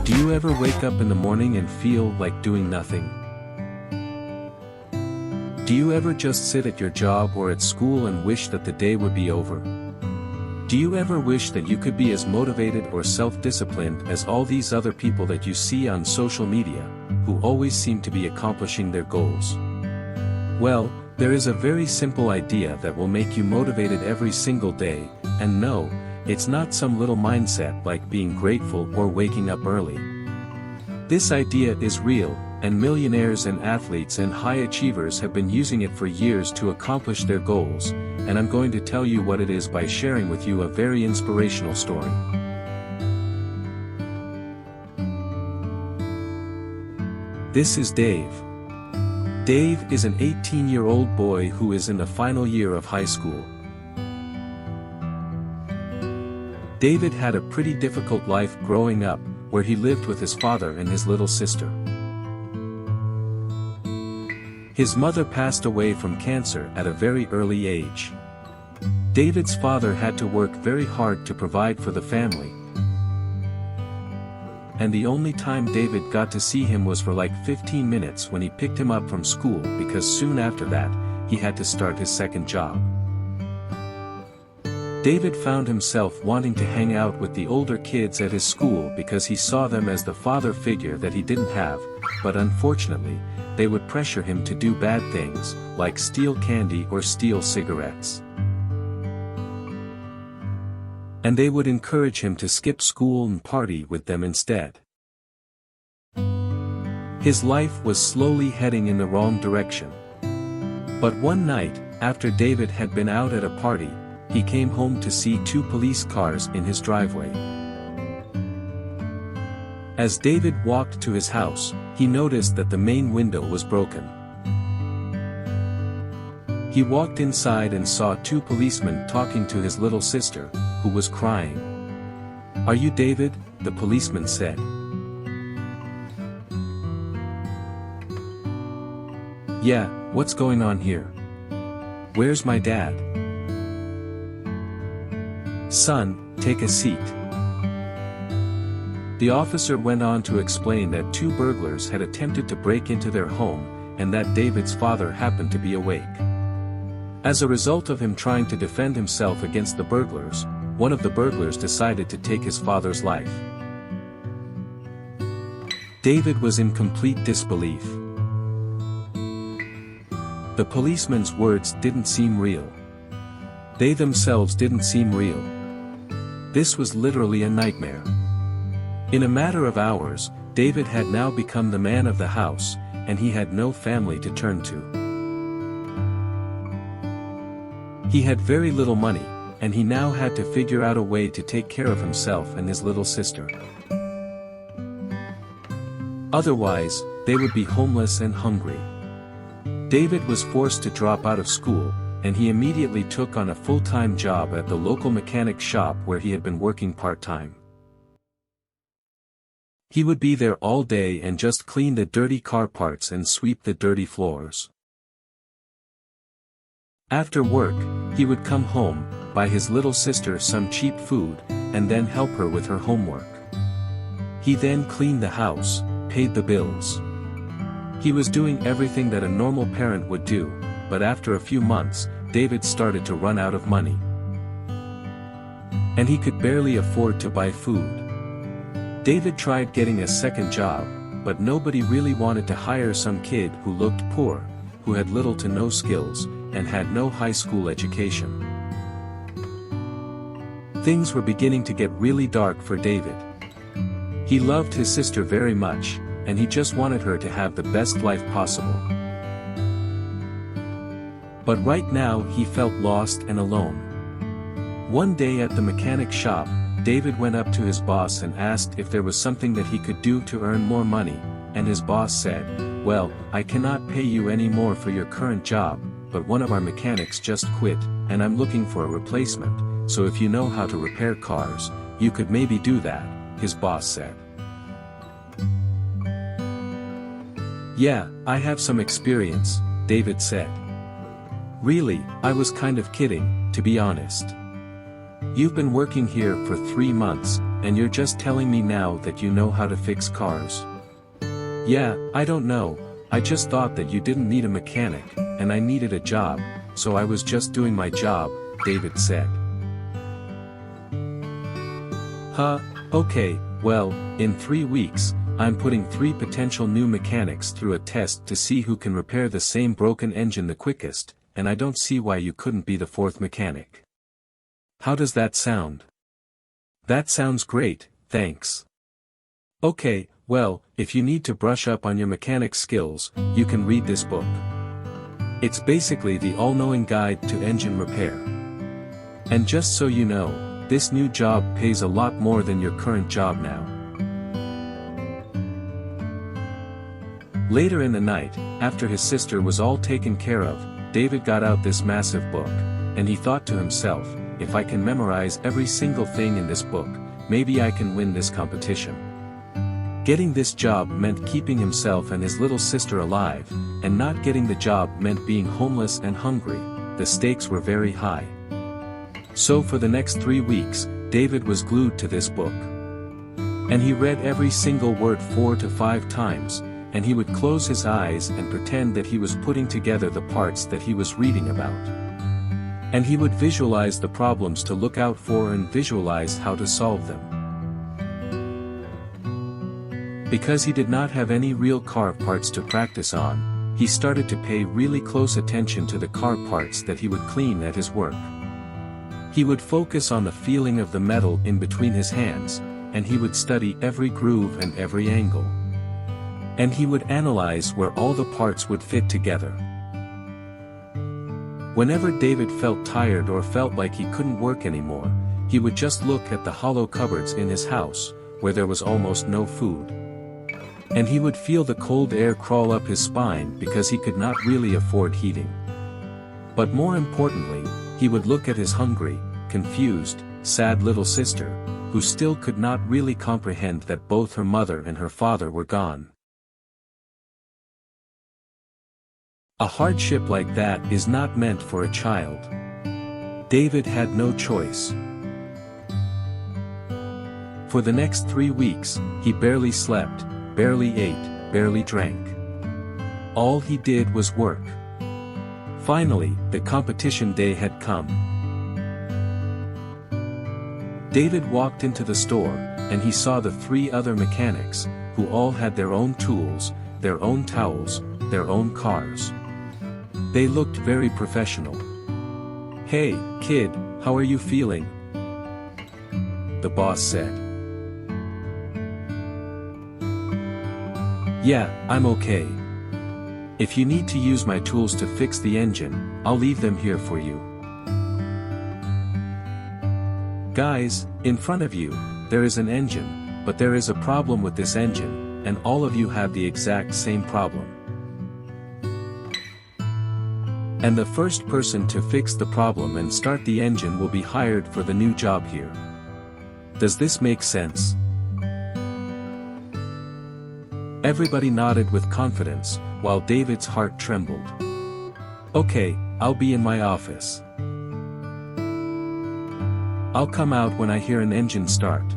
Do you ever wake up in the morning and feel like doing nothing? Do you ever just sit at your job or at school and wish that the day would be over? Do you ever wish that you could be as motivated or self-disciplined as all these other people that you see on social media, who always seem to be accomplishing their goals? Well, there is a very simple idea that will make you motivated every single day, and no, it's not some little mindset like being grateful or waking up early. This idea is real, and millionaires and athletes and high achievers have been using it for years to accomplish their goals, and I'm going to tell you what it is by sharing with you a very inspirational story. This is Dave. Dave is an 18-year-old boy who is in the final year of high school. David had a pretty difficult life growing up, where he lived with his father and his little sister. His mother passed away from cancer at a very early age. David's father had to work very hard to provide for the family, and the only time David got to see him was for like 15 minutes when he picked him up from school, because soon after that, he had to start his second job. David found himself wanting to hang out with the older kids at his school because he saw them as the father figure that he didn't have, but unfortunately, they would pressure him to do bad things, like steal candy or steal cigarettes. And they would encourage him to skip school and party with them instead. His life was slowly heading in the wrong direction. But one night, after David had been out at a party, he came home to see two police cars in his driveway. As David walked to his house, he noticed that the main window was broken. He walked inside and saw two policemen talking to his little sister, who was crying. "Are you David?" the policeman said. "Yeah, what's going on here? Where's my dad?" "Son, take a seat." The officer went on to explain that two burglars had attempted to break into their home, and that David's father happened to be awake. As a result of him trying to defend himself against the burglars, one of the burglars decided to take his father's life. David was in complete disbelief. The policeman's words didn't seem real. They themselves didn't seem real. This was literally a nightmare. In a matter of hours, David had now become the man of the house, and he had no family to turn to. He had very little money, and he now had to figure out a way to take care of himself and his little sister. Otherwise, they would be homeless and hungry. David was forced to drop out of school, and he immediately took on a full-time job at the local mechanic shop where he had been working part-time. He would be there all day and just clean the dirty car parts and sweep the dirty floors. After work, he would come home, buy his little sister some cheap food, and then help her with her homework. He then cleaned the house, paid the bills. He was doing everything that a normal parent would do, but after a few months, David started to run out of money. And he could barely afford to buy food. David tried getting a second job, but nobody really wanted to hire some kid who looked poor, who had little to no skills, and had no high school education. Things were beginning to get really dark for David. He loved his sister very much, and he just wanted her to have the best life possible. But right now he felt lost and alone. One day at the mechanic shop, David went up to his boss and asked if there was something that he could do to earn more money, and his boss said, "Well, I cannot pay you any more for your current job, but one of our mechanics just quit, and I'm looking for a replacement, so if you know how to repair cars, you could maybe do that," his boss said. "Yeah, I have some experience," David said. "Really, I was kind of kidding, to be honest. You've been working here for 3 months, and you're just telling me now that you know how to fix cars? Yeah, I don't know, I just thought that you didn't need a mechanic, and I needed a job, so I was just doing my job, David said. Huh, okay, well, in 3 weeks, I'm putting 3 potential new mechanics through a test to see who can repair the same broken engine the quickest, and I don't see why you couldn't be the 4th mechanic. How does that sound? That sounds great, thanks. Okay, well, if you need to brush up on your mechanic skills, you can read this book. It's basically the all-knowing guide to engine repair. And just so you know, this new job pays a lot more than your current job now. Later in the night, after his sister was all taken care of, David got out this massive book, and he thought to himself, if I can memorize every single thing in this book, maybe I can win this competition. Getting this job meant keeping himself and his little sister alive, and not getting the job meant being homeless and hungry. The stakes were very high. So for the next 3 weeks, David was glued to this book. And he read every single word 4 to 5 times, and he would close his eyes and pretend that he was putting together the parts that he was reading about. And he would visualize the problems to look out for and visualize how to solve them. Because he did not have any real car parts to practice on, he started to pay really close attention to the car parts that he would clean at his work. He would focus on the feeling of the metal in between his hands, and he would study every groove and every angle. And he would analyze where all the parts would fit together. Whenever David felt tired or felt like he couldn't work anymore, he would just look at the hollow cupboards in his house, where there was almost no food. And he would feel the cold air crawl up his spine because he could not really afford heating. But more importantly, he would look at his hungry, confused, sad little sister, who still could not really comprehend that both her mother and her father were gone. A hardship like that is not meant for a child. David had no choice. For the next 3 weeks, he barely slept, barely ate, barely drank. All he did was work. Finally, the competition day had come. David walked into the store, and he saw the 3 other mechanics, who all had their own tools, their own towels, their own cars. They looked very professional. "Hey, kid, how are you feeling?" the boss said. "Yeah, I'm okay. If you need to use my tools to fix the engine, I'll leave them here for you." Guys, in front of you, there is an engine, but there is a problem with this engine, and all of you have the exact same problem. And the first person to fix the problem and start the engine will be hired for the new job here. Does this make sense? Everybody nodded with confidence, while David's heart trembled. "Okay, I'll be in my office. I'll come out when I hear an engine start.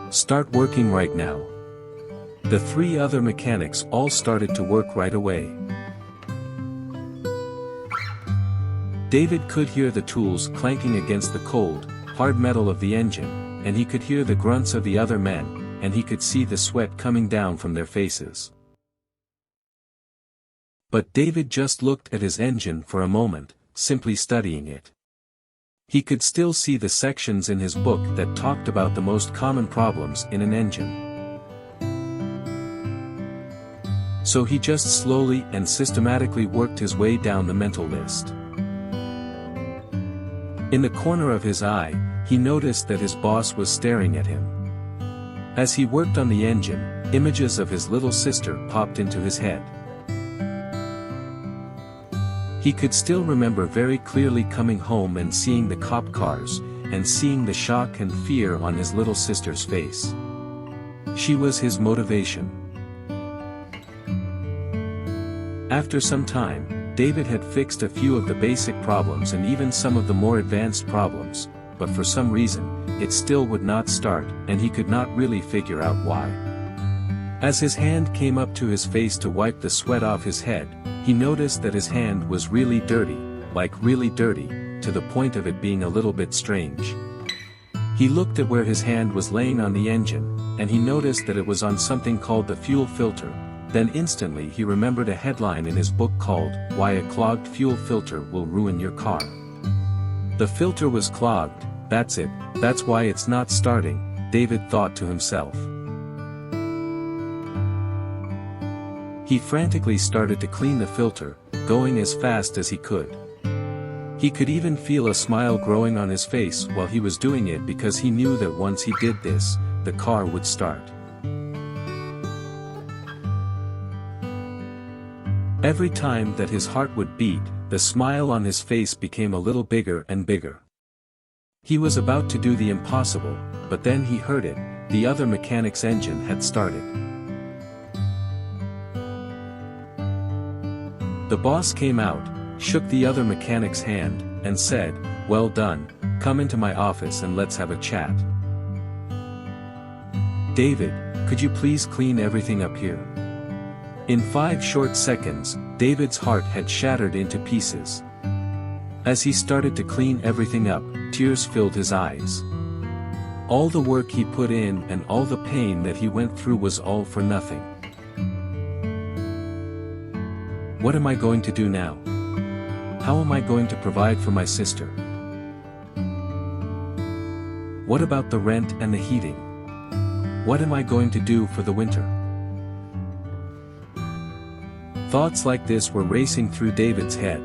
Start working right now." The 3 other mechanics all started to work right away. David could hear the tools clanking against the cold, hard metal of the engine, and he could hear the grunts of the other men, and he could see the sweat coming down from their faces. But David just looked at his engine for a moment, simply studying it. He could still see the sections in his book that talked about the most common problems in an engine. So he just slowly and systematically worked his way down the mental list. In the corner of his eye, he noticed that his boss was staring at him. As he worked on the engine, images of his little sister popped into his head. He could still remember very clearly coming home and seeing the cop cars, and seeing the shock and fear on his little sister's face. She was his motivation. After some time, David had fixed a few of the basic problems and even some of the more advanced problems, but for some reason, it still would not start, and he could not really figure out why. As his hand came up to his face to wipe the sweat off his head, he noticed that his hand was really dirty, like really dirty, to the point of it being a little bit strange. He looked at where his hand was laying on the engine, and he noticed that it was on something called the fuel filter. Then instantly he remembered a headline in his book called, "Why a Clogged Fuel Filter Will Ruin Your Car." The filter was clogged, that's it, that's why it's not starting, David thought to himself. He frantically started to clean the filter, going as fast as he could. He could even feel a smile growing on his face while he was doing it because he knew that once he did this, the car would start. Every time that his heart would beat, the smile on his face became a little bigger and bigger. He was about to do the impossible, but then he heard it, the other mechanic's engine had started. The boss came out, shook the other mechanic's hand, and said, "Well done, come into my office and let's have a chat." "David, could you please clean everything up here?" In 5 short seconds, David's heart had shattered into pieces. As he started to clean everything up, tears filled his eyes. All the work he put in and all the pain that he went through was all for nothing. What am I going to do now? How am I going to provide for my sister? What about the rent and the heating? What am I going to do for the winter? Thoughts like this were racing through David's head.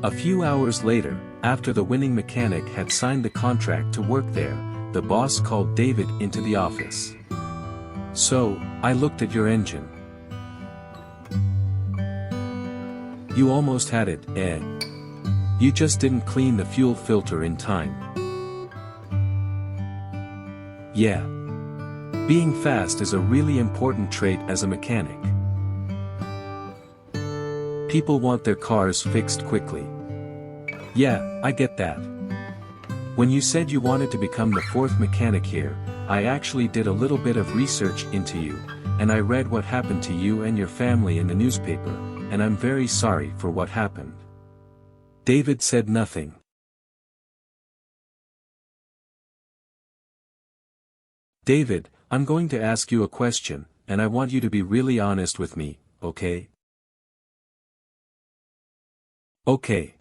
A few hours later, after the winning mechanic had signed the contract to work there, the boss called David into the office. "So, I looked at your engine. You almost had it, eh? You just didn't clean the fuel filter in time." Yeah. Being fast is a really important trait as a mechanic. People want their cars fixed quickly. Yeah, I get that. When you said you wanted to become the 4th mechanic here, I actually did a little bit of research into you, and I read what happened to you and your family in the newspaper, and I'm very sorry for what happened. David said nothing. "David, I'm going to ask you a question, and I want you to be really honest with me, okay?" "Okay.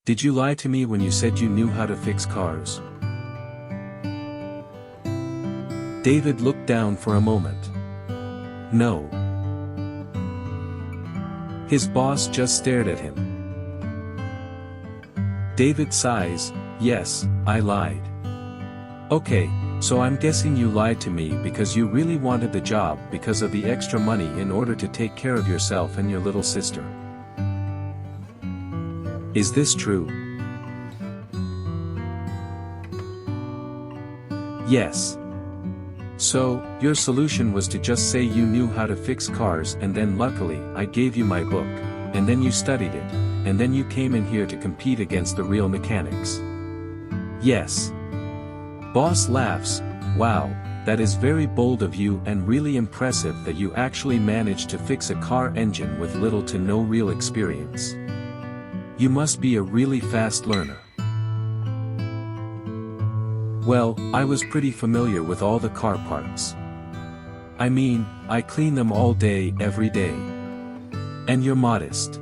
Did you lie to me when you said you knew how to fix cars?" David looked down for a moment. "No." His boss just stared at him. David sighs, "Yes, I lied." "Okay, so I'm guessing you lied to me because you really wanted the job because of the extra money in order to take care of yourself and your little sister. Is this true?" "Yes." "So, your solution was to just say you knew how to fix cars and then luckily I gave you my book, and then you studied it, and then you came in here to compete against the real mechanics." "Yes." Boss laughs, "Wow, that is very bold of you and really impressive that you actually managed to fix a car engine with little to no real experience. You must be a really fast learner." "Well, I was pretty familiar with all the car parts. I mean, I clean them all day every day. And you're modest.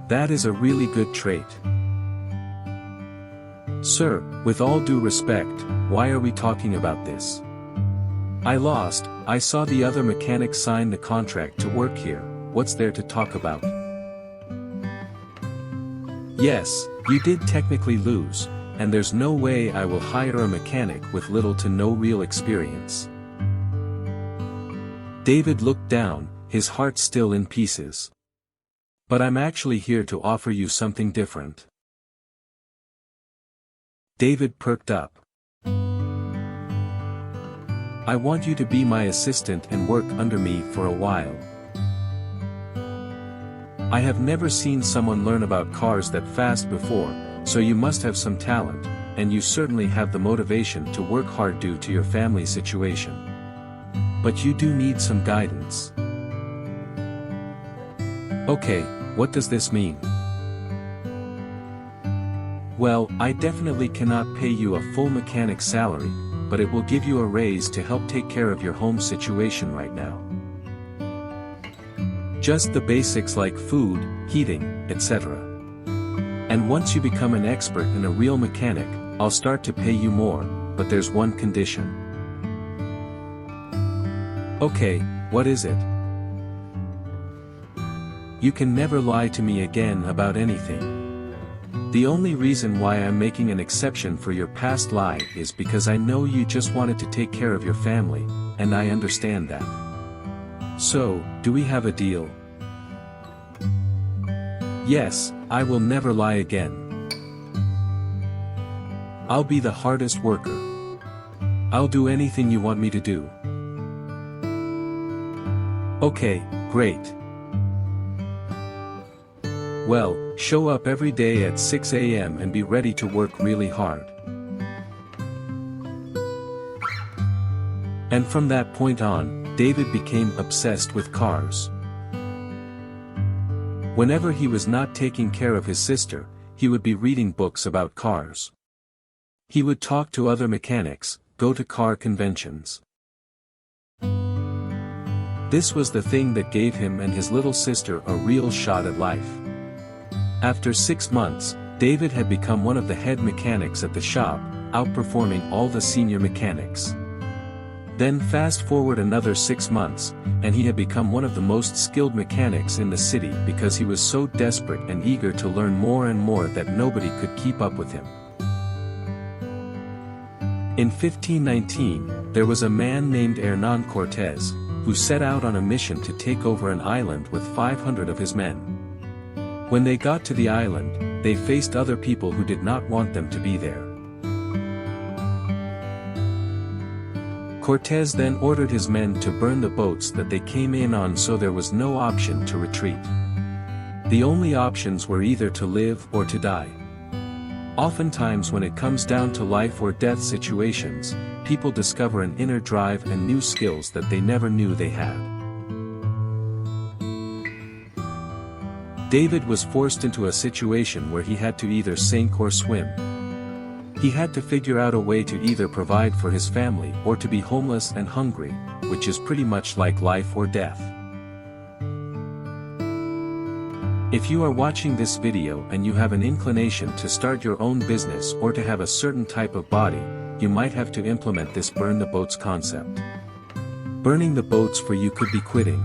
That is a really good trait." "Sir, with all due respect, why are we talking about this? I lost, I saw the other mechanic sign the contract to work here, what's there to talk about?" "Yes, you did technically lose, and there's no way I will hire a mechanic with little to no real experience." David looked down, his heart still in pieces. "But I'm actually here to offer you something different." David perked up. "I want you to be my assistant and work under me for a while. I have never seen someone learn about cars that fast before, So you must have some talent, and you certainly have the motivation to work hard due to your family situation. But you do need some guidance. Okay, what does this mean? Well, I definitely cannot pay you a full mechanic salary, but it will give you a raise to help take care of your home situation right now. Just the basics like food, heating, etc. And once you become an expert and a real mechanic, I'll start to pay you more, but there's one condition. Okay, what is it? You can never lie to me again about anything. The only reason why I'm making an exception for your past lie is because I know you just wanted to take care of your family, and I understand that. So, do we have a deal? Yes, I will never lie again. I'll be the hardest worker. I'll do anything you want me to do. Okay, great. Well, show up every day at 6 a.m. and be ready to work really hard. And from that point on, David became obsessed with cars. Whenever he was not taking care of his sister, he would be reading books about cars. He would talk to other mechanics, go to car conventions. This was the thing that gave him and his little sister a real shot at life. After 6 months, David had become one of the head mechanics at the shop, outperforming all the senior mechanics. Then fast forward another 6 months, and he had become one of the most skilled mechanics in the city because he was so desperate and eager to learn more and more that nobody could keep up with him. In 1519, there was a man named Hernán Cortés, who set out on a mission to take over an island with 500 of his men. When they got to the island, they faced other people who did not want them to be there. Cortés then ordered his men to burn the boats that they came in on, so there was no option to retreat. The only options were either to live or to die. Oftentimes when it comes down to life or death situations, people discover an inner drive and new skills that they never knew they had. David was forced into a situation where he had to either sink or swim. He had to figure out a way to either provide for his family or to be homeless and hungry, which is pretty much like life or death. If you are watching this video and you have an inclination to start your own business or to have a certain type of body, you might have to implement this burn the boats concept. Burning the boats for you could be quitting.